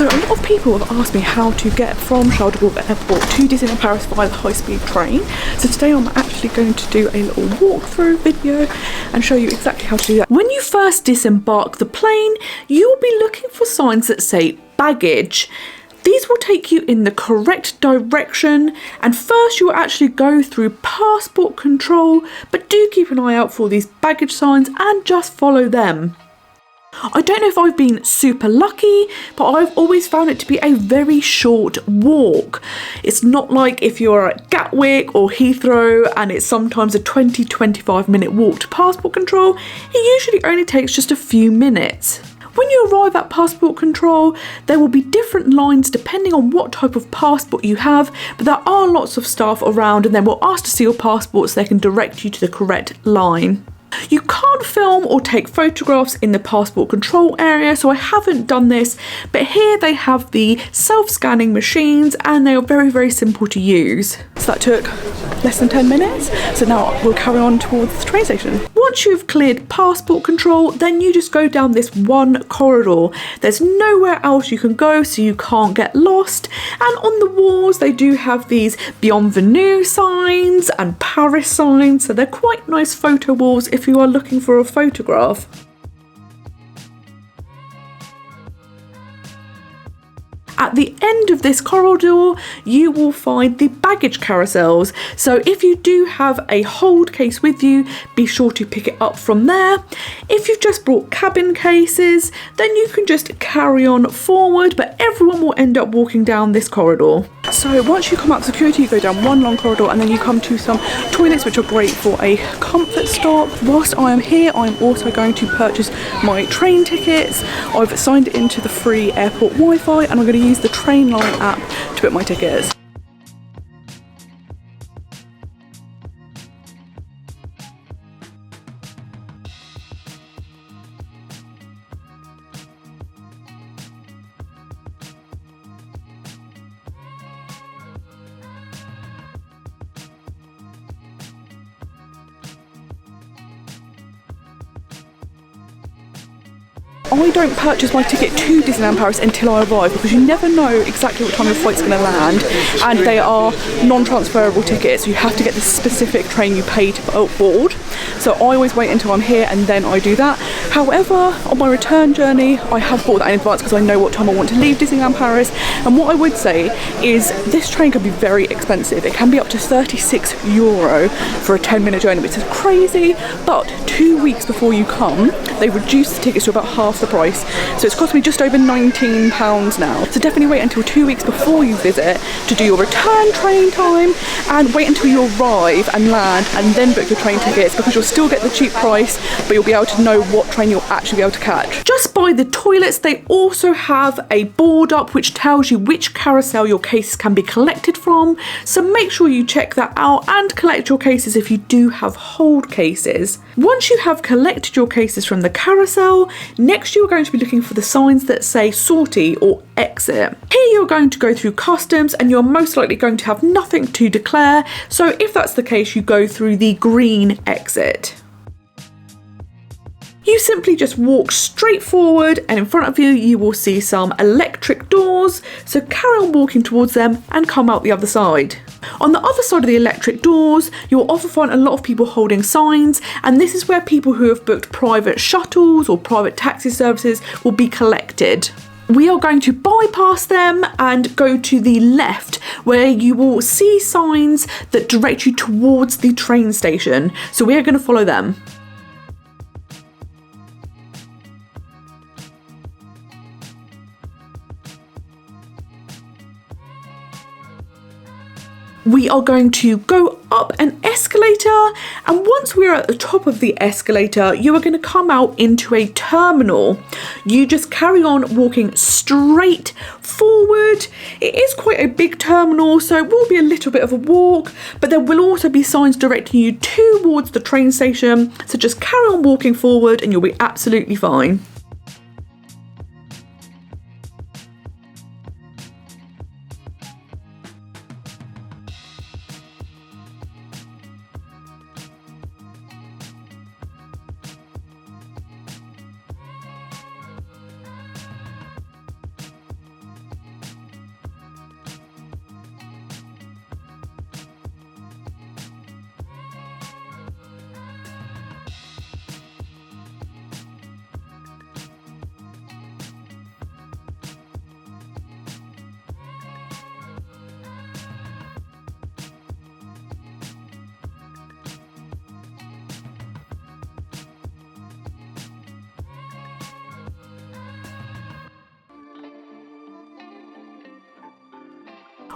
So a lot of people have asked me how to get from Charles de Gaulle Airport to Disneyland Paris via the high-speed train. So today I'm actually going to do a little walkthrough video and show you exactly how to do that. When you first disembark the plane, you will be looking for signs that say baggage. These will take you in the correct direction, and first you will actually go through passport control, but do keep an eye out for these baggage signs and just follow them. I don't know if I've been super lucky, but I've always found it to be a very short walk. It's not like if you're at Gatwick or Heathrow and it's sometimes a 20-25 minute walk to passport control. It usually only takes just a few minutes. When you arrive at passport control, there will be different lines depending on what type of passport you have, but there are lots of staff around and then we'll ask to see your passport so they can direct you to the correct line. You can't film or take photographs in the passport control area, so I haven't done this, but here they have the self-scanning machines and they are very, very simple to use. So that took less than 10 minutes, so now we'll carry on towards the train station. Once you've cleared passport control, then you just go down this one corridor. There's nowhere else you can go, so you can't get lost, and on the walls they do have these Bienvenue signs and Paris signs, so they're quite nice photo walls if you are looking for a photograph. At the end of this corridor, you will find the baggage carousels. So if you do have a hold case with you, be sure to pick it up from there. If you've just brought cabin cases, then you can just carry on forward, but everyone will end up walking down this corridor. So once you come out of security, you go down one long corridor and then you come to some toilets which are great for a comfort stop. Whilst I am here, I'm also going to purchase my train tickets. I've signed into the free airport Wi-Fi and I'm going to use the Trainline app to book my tickets. I don't purchase my ticket to Disneyland Paris until I arrive because you never know exactly what time your flight's going to land, and they are non-transferable tickets, so you have to get the specific train you pay to board. So I always wait until I'm here and then I do that. However, on my return journey, I have bought that in advance because I know what time I want to leave Disneyland Paris. And what I would say is this train can be very expensive. It can be up to €36 for a 10-minute journey, which is crazy. But 2 weeks before you come, they reduce the tickets to about half the price. So it's cost me just over £19 now. So definitely wait until 2 weeks before you visit to do your return train time, and wait until you arrive and land and then book your train tickets, because you'll still get the cheap price, but you'll be able to know what train you'll actually be able to catch. Just by the toilets, they also have a board up which tells you which carousel your cases can be collected from. So make sure you check that out and collect your cases if you do have hold cases. Once you have collected your cases from the carousel, next you're going to be looking for the signs that say sortie or exit. Here you're going to go through customs and you're most likely going to have nothing to declare. So if that's the case, you go through the green exit. You simply just walk straight forward and in front of you, you will see some electric doors. So carry on walking towards them and come out the other side. On the other side of the electric doors, you'll often find a lot of people holding signs, and this is where people who have booked private shuttles or private taxi services will be collected. We are going to bypass them and go to the left, where you will see signs that direct you towards the train station. So we are going to follow them. We are going to go up an escalator, and once we're at the top of the escalator, you are going to come out into a terminal. You just carry on walking straight forward. It is quite a big terminal, so it will be a little bit of a walk, but there will also be signs directing you towards the train station. So just carry on walking forward and you'll be absolutely fine.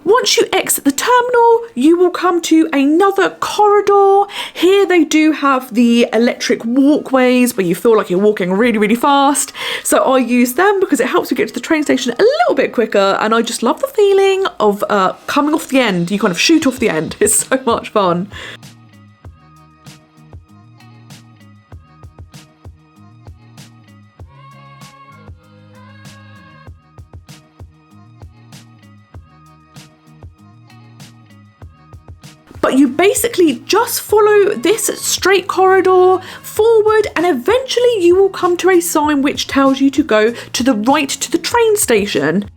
Once you exit the terminal, you will come to another corridor. Here they do have the electric walkways where you feel like you're walking really, really fast. So I use them because it helps you get to the train station a little bit quicker, and I just love the feeling of coming off the end. You kind of shoot off the end. It's so much fun. But you basically just follow this straight corridor forward, and eventually you will come to a sign which tells you to go to the right to the train station.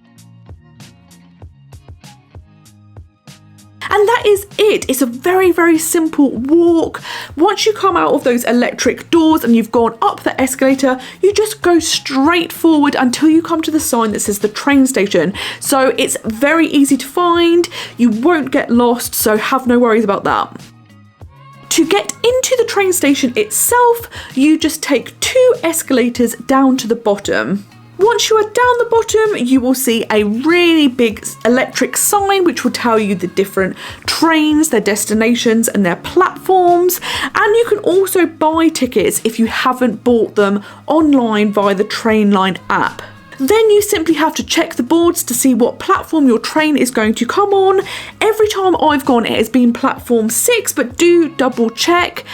And that is it. It's a very, very simple walk. Once you come out of those electric doors and you've gone up the escalator, you just go straight forward until you come to the sign that says the train station. So it's very easy to find. You won't get lost, so have no worries about that. To get into the train station itself, you just take 2 escalators down to the bottom. Once you are down the bottom, you will see a really big electric sign which will tell you the different trains, their destinations and their platforms. And you can also buy tickets if you haven't bought them online via the Trainline app. Then you simply have to check the boards to see what platform your train is going to come on. Every time I've gone, it has been platform 6, but do double check.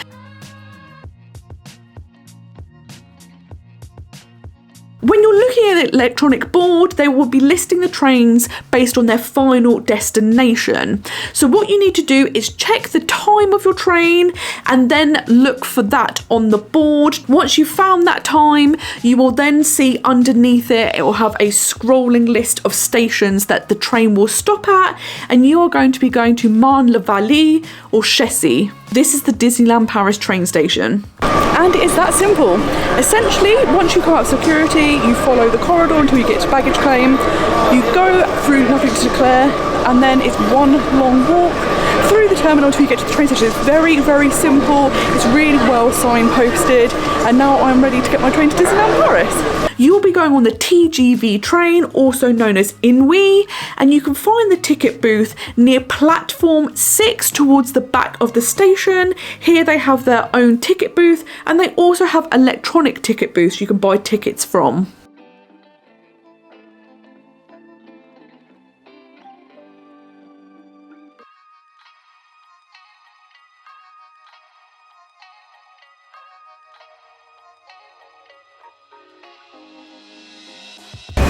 When you're looking at the electronic board, they will be listing the trains based on their final destination. So what you need to do is check the time of your train and then look for that on the board. Once you've found that time, you will then see underneath it, it will have a scrolling list of stations that the train will stop at, and you are going to be going to Marne-la-Vallée or Chessy. This is the Disneyland Paris train station. And it's that simple. Essentially, once you come out of security, you follow the corridor until you get to baggage claim. You go through nothing to declare, and then it's one long walk through the terminal until you get to the train station. It's very, very simple. It's really well signposted. And now I'm ready to get my train to Disneyland Paris. You'll be going on the TGV train, also known as Inouï, and you can find the ticket booth near platform 6 towards the back of the station. Here they have their own ticket booth, and they also have electronic ticket booths you can buy tickets from.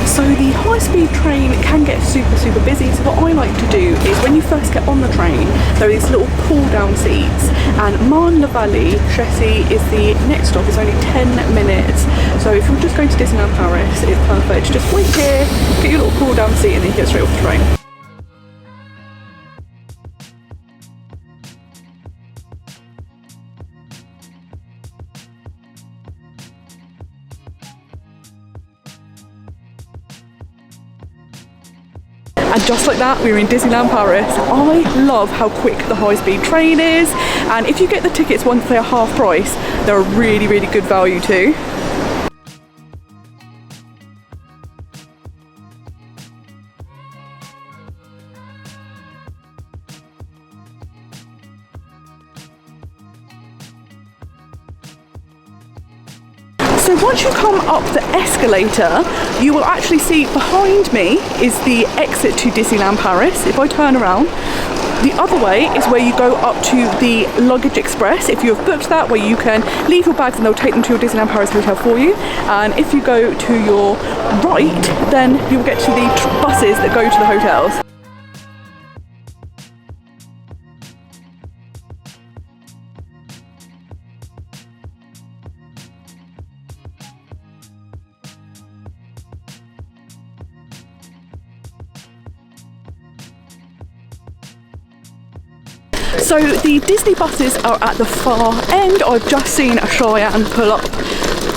So the high-speed train can get super, super busy. So what I like to do is when you first get on the train, there are these little pull-down seats, and Marne-la-Vallée, Chessy is the next stop. It's only 10 minutes. So if you're just going to Disneyland Paris, it's perfect. Just wait here, get your little pull-down seat, and then you get straight off the train. And just like that, we're in Disneyland Paris. I love how quick the high-speed train is, and if you get the tickets once they are half price, they're a really, really good value too. So once you come up the escalator, you will actually see behind me is the exit to Disneyland Paris. If I turn around, the other way is where you go up to the luggage express. If you have booked that, where you can leave your bags and they'll take them to your Disneyland Paris hotel for you. And if you go to your right, then you'll get to the buses that go to the hotels. So the Disney buses are at the far end. I've just seen a Cheyenne pull up,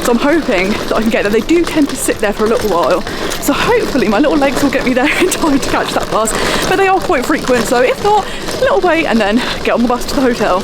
so I'm hoping that I can get there. They do tend to sit there for a little while, so hopefully my little legs will get me there in time to catch that bus, but they are quite frequent, so if not, a little wait and then get on the bus to the hotel.